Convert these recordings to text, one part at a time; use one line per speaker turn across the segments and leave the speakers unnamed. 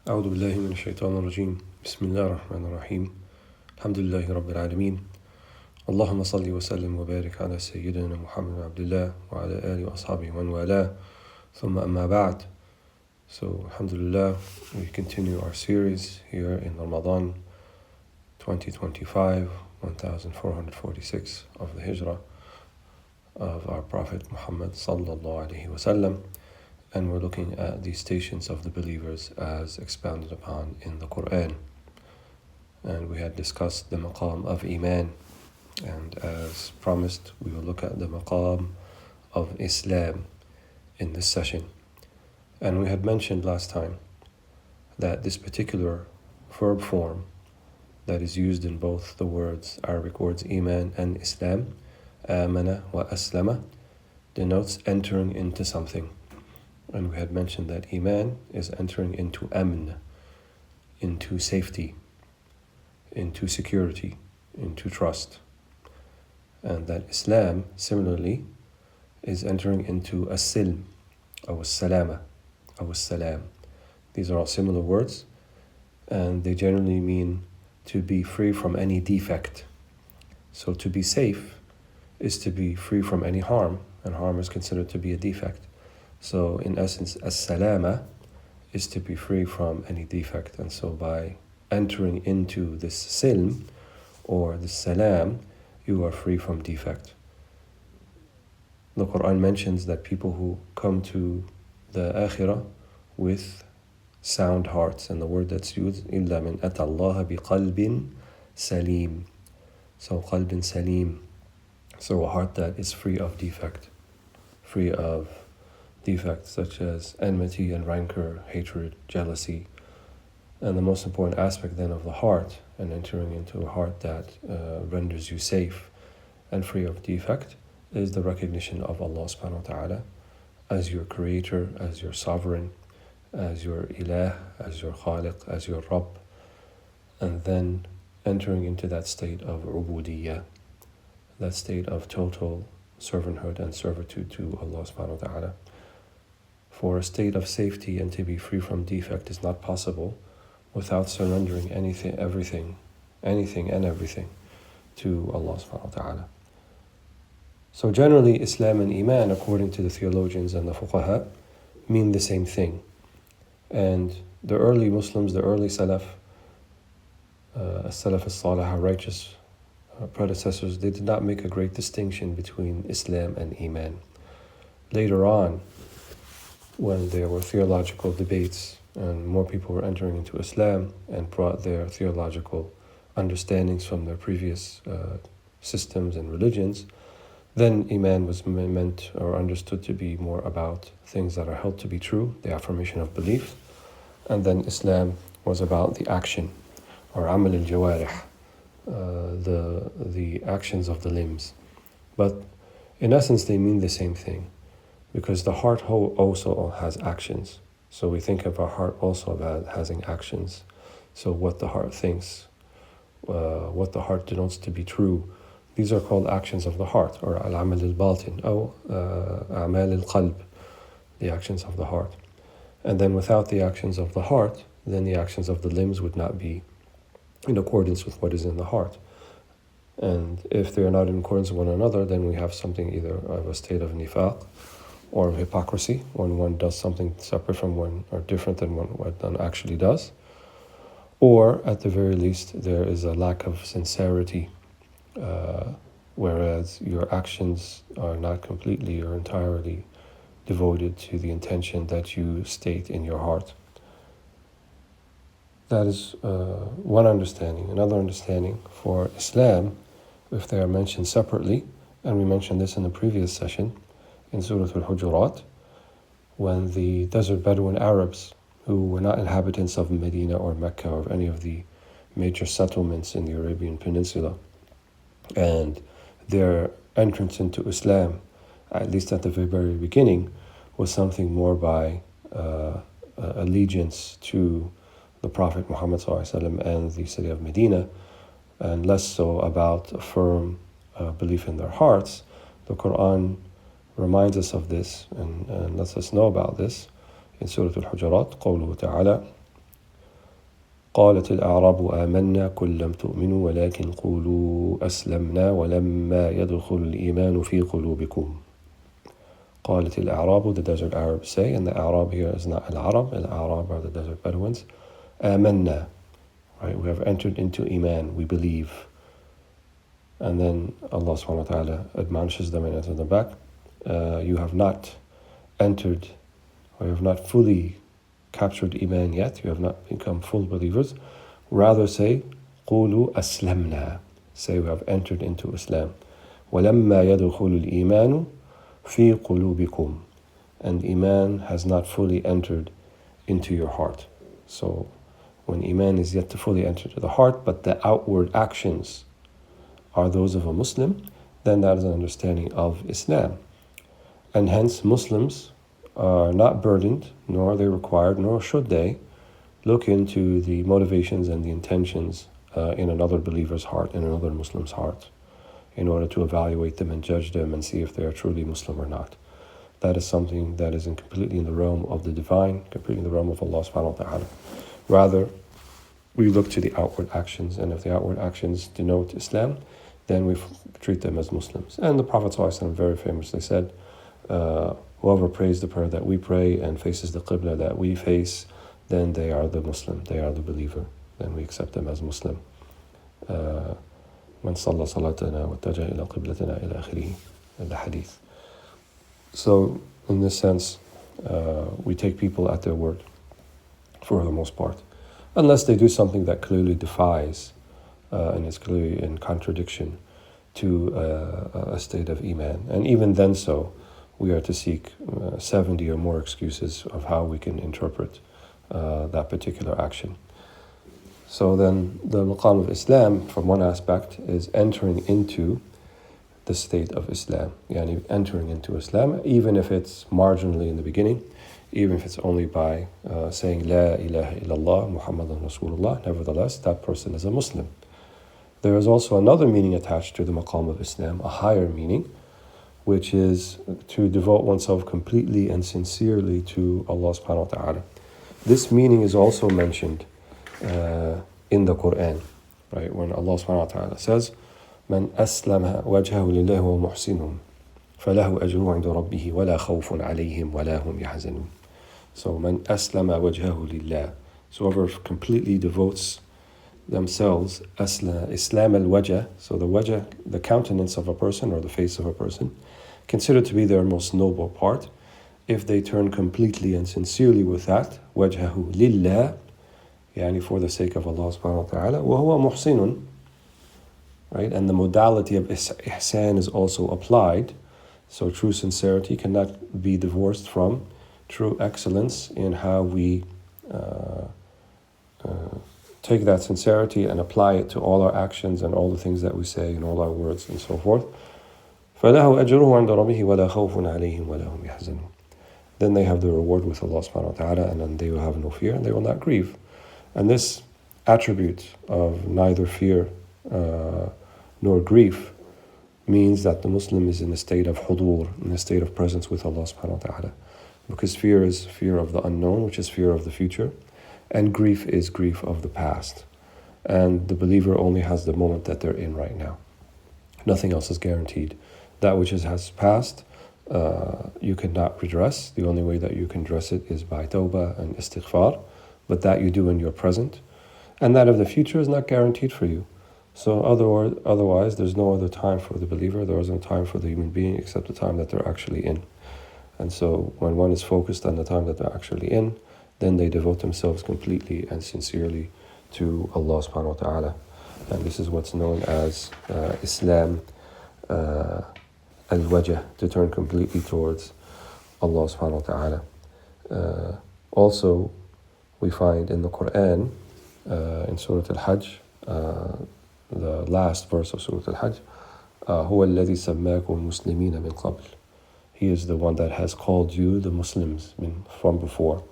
أعوذ بالله من الشيطان الرجيم بسم الله الرحمن الرحيم الحمد لله رب العالمين اللهم صل وسلم وبارك على سيدنا محمد عبد الله وعلى آله وأصحابه ومن والاه ثم أما بعد. So alhamdulillah, we continue our series here in Ramadan 2025, 1446 of the Hijrah of our Prophet Muhammad sallallahu alaihi wasallam, and we're looking at the stations of the believers as expounded upon in the Quran. And we had discussed the maqam of Iman, and as promised, we will look at the maqam of Islam in this session. And we had mentioned last time that this particular verb form that is used in both the Arabic words Iman and Islam, amana wa aslama, denotes entering into something. And we had mentioned that Iman is entering into amn, into safety, into security, into trust. And that Islam, similarly, is entering into as-silm, or as-salama, or as-salam. These are all similar words, and they generally mean to be free from any defect. So to be safe is to be free from any harm, and harm is considered to be a defect. So in essence, as-salama is to be free from any defect. And so by entering into this silm, or this salam, you are free from defect. The Quran mentions that people who come to the akhirah with sound hearts, and the word that's used, إِلَّا مِنْ أَتَى اللَّهَ بِقَلْبٍ سَلِيمٍ. So qalbin salim, so a heart that is free of defect, free of defects such as enmity and rancor, hatred, jealousy. And the most important aspect then of the heart, and entering into a heart that renders you safe and free of defect, is the recognition of Allah subhanahu wa ta'ala as your creator, as your sovereign, as your ilah, as your khaliq, as your rabb. And then entering into that state of ubudiyyah, that state of total servanthood and servitude to Allah subhanahu wa ta'ala. For a state of safety and to be free from defect is not possible without surrendering anything and everything to Allah subhanahu wa ta'ala. So generally, Islam and Iman, according to the theologians and the fuqaha, mean the same thing. And the early Muslims, the early Salaf, As-Salaf as-Salih, our righteous predecessors, they did not make a great distinction between Islam and Iman. Later on, when there were theological debates and more people were entering into Islam and brought their theological understandings from their previous systems and religions, then Iman was meant or understood to be more about things that are held to be true, the affirmation of belief, and then Islam was about the action, or amal al-jawarih, the actions of the limbs. But in essence, they mean the same thing, because the heart also has actions. So we think of our heart also about having actions. So what the heart thinks, what the heart denotes to be true, these are called actions of the heart, or al-amal al-batin, or a'mal al-qalb, the actions of the heart. And then without the actions of the heart, then the actions of the limbs would not be in accordance with what is in the heart. And if they are not in accordance with one another, then we have something either of a state of nifaq, or of hypocrisy, when one does something separate from one, or different than what one actually does. Or at the very least, there is a lack of sincerity, whereas your actions are not completely or entirely devoted to the intention that you state in your heart. That is one understanding. Another understanding for Islam, if they are mentioned separately, and we mentioned this in the previous session, in Surah Al-Hujurat, when the desert Bedouin Arabs, who were not inhabitants of Medina or Mecca or any of the major settlements in the Arabian Peninsula, and their entrance into Islam, at least at the very beginning, was something more by allegiance to the Prophet Muhammad ﷺ and the city of Medina, and less so about a firm belief in their hearts. The Quran reminds us of this and lets us know about this in Surah Al-Hujurat. قوله تعالى قالت الأعراب آمنا قل لم تؤمنوا ولكن قولوا أسلمنا ولما يدخل الإيمان في قلوبكم. قالت الأعراب, the desert Arabs say, and the Arab here is not Al-Arab, Al-Arab are the desert Bedouins. آمنا, right, we have entered into Iman, we believe. And then Allah subhanahu wa ta'ala admonishes them and answers them back. You have not entered, or you have not fully captured Iman yet, you have not become full believers. Rather say, قولوا أسلمنا, say we have entered into Islam. ولما يدخل الإيمان في قلوبكم, and Iman has not fully entered into your heart. So when Iman is yet to fully enter to the heart, but the outward actions are those of a Muslim, then that is an understanding of Islam. And hence Muslims are not burdened, nor are they required, nor should they look into the motivations and the intentions in another believer's heart, in another Muslim's heart, in order to evaluate them and judge them and see if they are truly Muslim or not. That is something that is completely in the realm of the divine, completely in the realm of Allah subhanahu wa ta'ala. Rather, we look to the outward actions, and if the outward actions denote Islam, then we treat them as Muslims. And the Prophet ﷺ very famously said, whoever prays the prayer that we pray and faces the Qibla that we face, then they are the Muslim, they are the believer. Then we accept them as Muslim. من صلى صلاتنا واتجه إلى قبلتنا إلى آخره, in the hadith. So, in this sense, we take people at their word, for the most part. Unless they do something that clearly defies and is clearly in contradiction to a state of Iman. And even then so, we are to seek 70 or more excuses of how we can interpret that particular action. So then the maqam of Islam, from one aspect, is entering into the state of Islam. Yani entering into Islam, even if it's marginally in the beginning, even if it's only by saying La ilaha illallah Muhammadan Rasulullah, nevertheless, that person is a Muslim. There is also another meaning attached to the maqam of Islam, a higher meaning, which is to devote oneself completely and sincerely to Allah subhanahu wa ta'ala. This meaning is also mentioned in the Quran, right? When Allah subhanahu wa ta'ala says, من أسلم وجهه لله ومحسن فله أجره عند ربه ولا خوف عليهم ولا هم يحزنون. So من أسلم وجهه لله. So whoever completely devotes themselves, Islam al-wajh, so the wajh, the countenance of a person or the face of a person, considered to be their most noble part. If they turn completely and sincerely with that, wajhahu lillah, yani for the sake of Allah subhanahu wa ta'ala, وَهُوَ مُحْسِنٌ, right? And the modality of ihsan is also applied. So true sincerity cannot be divorced from true excellence in how we take that sincerity and apply it to all our actions and all the things that we say and all our words and so forth. فَلَهُ أَجْرُهُ عِنْدَ رَبِّهِ وَلَا خَوْفٌ عَلَيْهِمْ وَلَا هُمْ يَحْزَنُونَ. Then they have the reward with Allah subhanahu wa ta'ala, and then they will have no fear and they will not grieve. And this attribute of neither fear nor grief means that the Muslim is in a state of hudur, in a state of presence with Allah subhanahu wa ta'ala. Because fear is fear of the unknown, which is fear of the future, and grief is grief of the past. And the believer only has the moment that they're in right now. Nothing else is guaranteed. That which has passed, you cannot redress. The only way that you can address it is by tawbah and istighfar, but that you do in your present. And that of the future is not guaranteed for you. So otherwise, there's no other time for the believer, there is no time for the human being except the time that they're actually in. And so when one is focused on the time that they're actually in, then they devote themselves completely and sincerely to Allah subhanahu wa ta'ala. And this is what's known as Islam al-wajh, to turn completely towards Allah subhanahu wa ta'ala. Also, we find in the Quran, in Surah Al-Hajj, the last verse of Surah Al-Hajj, هو الذي سماكم المسلمين من قبل. He is the one that has called you the Muslims from before.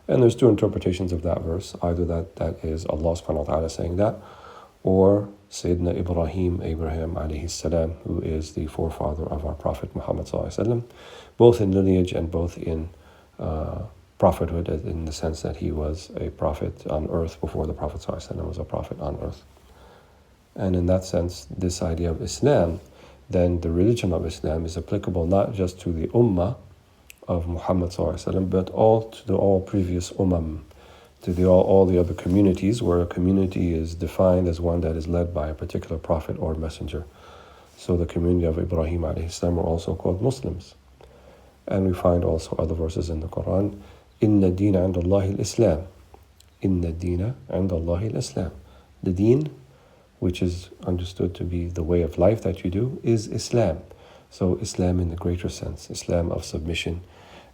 And there's two interpretations of that verse. Either that is Allah subhanahu wa ta'ala saying that, or Sayyidina Abraham alayhi salam, who is the forefather of our Prophet Muhammad sallallahu alaihi wasallam, both in lineage and both in prophethood, in the sense that he was a prophet on earth before the Prophet sallallahu alaihi wasallam was a prophet on earth. And in that sense, this idea of Islam, then the religion of Islam is applicable not just to the ummah of Muhammad sallallahu alaihi wasallam, but to all previous ummah, to all the other communities, where a community is defined as one that is led by a particular prophet or messenger. So the community of Ibrahim alayhi salam were also called Muslims. And we find also other verses in the Quran, Inna deena inda Allahi al-Islam. Inna deena inda Allahi al-Islam. The deen, which is understood to be the way of life that you do, is Islam. So Islam in the greater sense, Islam of submission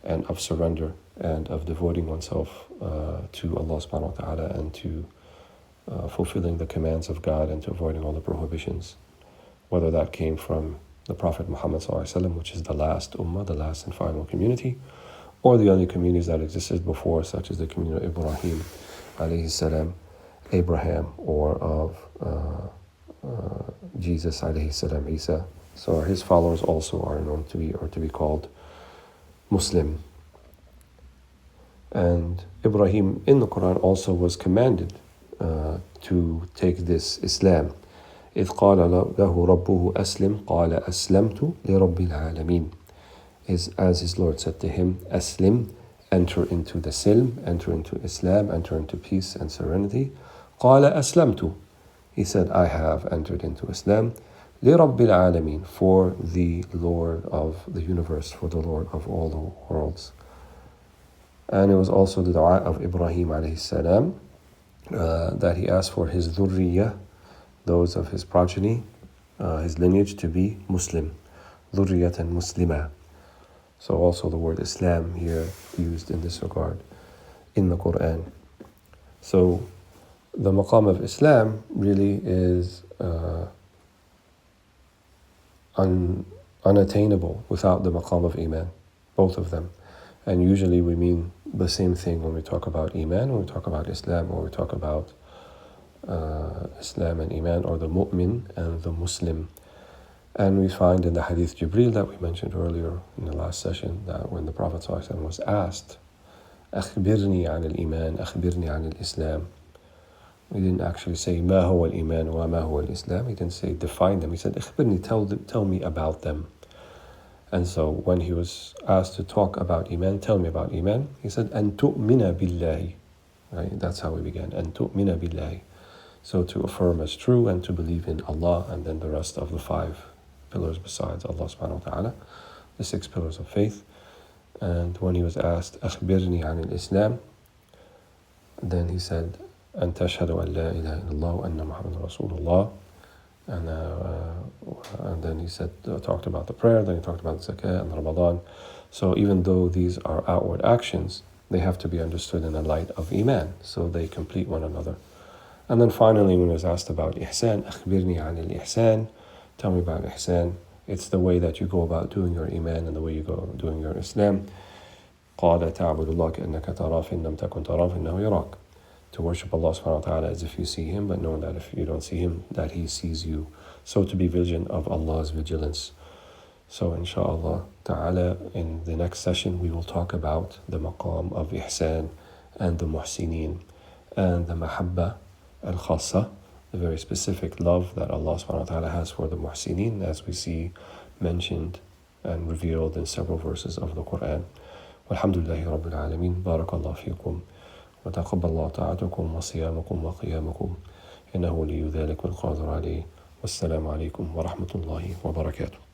and of surrender and of devoting oneself to Allah subhanahu wa ta'ala, and to fulfilling the commands of God and to avoiding all the prohibitions. Whether that came from the Prophet Muhammad sallallahu alaihi wasallam, which is the last ummah, the last and final community, or the other communities that existed before, such as the community of Ibrahim alayhi salam, Abraham, or of Jesus alayhi salam, Isa. So his followers also are known to be called Muslim. And Ibrahim in the Quran also was commanded to take this Islam. إذ قال له ربه أسلم قال أسلمت لرب العالمين. As his Lord said to him, Aslim, enter into the silm, enter into Islam, enter into peace and serenity. قال أسلمت. He said, I have entered into Islam. لرب العالمين, for the Lord of the universe, for the Lord of all the worlds. And it was also the dua of Ibrahim alayhi salam that he asked for his dhurriyyah, those of his progeny, his lineage, to be Muslim. Dhurriyatan Muslima. So also the word Islam here used in this regard in the Quran. So the maqam of Islam really is unattainable without the maqam of Iman, both of them. And usually we mean the same thing when we talk about Iman, when we talk about Islam, or we talk about Islam and Iman, or the mu'min and the Muslim. And we find in the Hadith Jibreel that we mentioned earlier in the last session, that when the Prophet ﷺ was asked, أخبرني عن الإيمان أخبرني عن الإسلام. He didn't actually say ما هو الإيمان وما هو الإسلام. He didn't say define them. He said أخبرني, tell me about them. And so when he was asked to talk about Iman, tell me about Iman, he said أن تؤمن بالله. Right? That's how we began. أن تؤمن بالله. So to affirm as true and to believe in Allah, and then the rest of the 5 pillars besides Allah subhanahu wa ta'ala, the 6 pillars of faith. And when he was asked أخبرني عن الإسلام, then he said أن تشهد أن لا إله إلا الله وأن محمد رسول الله. And then he said, talked about the prayer, then he talked about the zakah and Ramadan. So even though these are outward actions, they have to be understood in the light of Iman, so they complete one another. And then finally, when he was asked about Ihsan, أخبرني عن الإحسان, tell me about Ihsan. It's the way that you go about doing your Iman and the way you go doing your Islam. قال تعبد الله كأنك تراه فإن لم تكن تراه فإنه يراك. To worship Allah subhanahu wa ta'ala as if you see Him, but knowing that if you don't see Him, that He sees you. So to be vigilant of Allah's vigilance. So inshallah ta'ala, in the next session, we will talk about the maqam of Ihsan and the Muhsinin and the Mahabba al-Khassa, the very specific love that Allah subhanahu wa ta'ala has for the Muhsinin, as we see mentioned and revealed in several verses of the Quran. Walhamdulillahi Rabbil Alameen. Barakallahu feekum. وتقبل الله طاعتكم وصيامكم وقيامكم إنه ولي ذلك والقادر عليه. والسلام عليكم ورحمة الله وبركاته.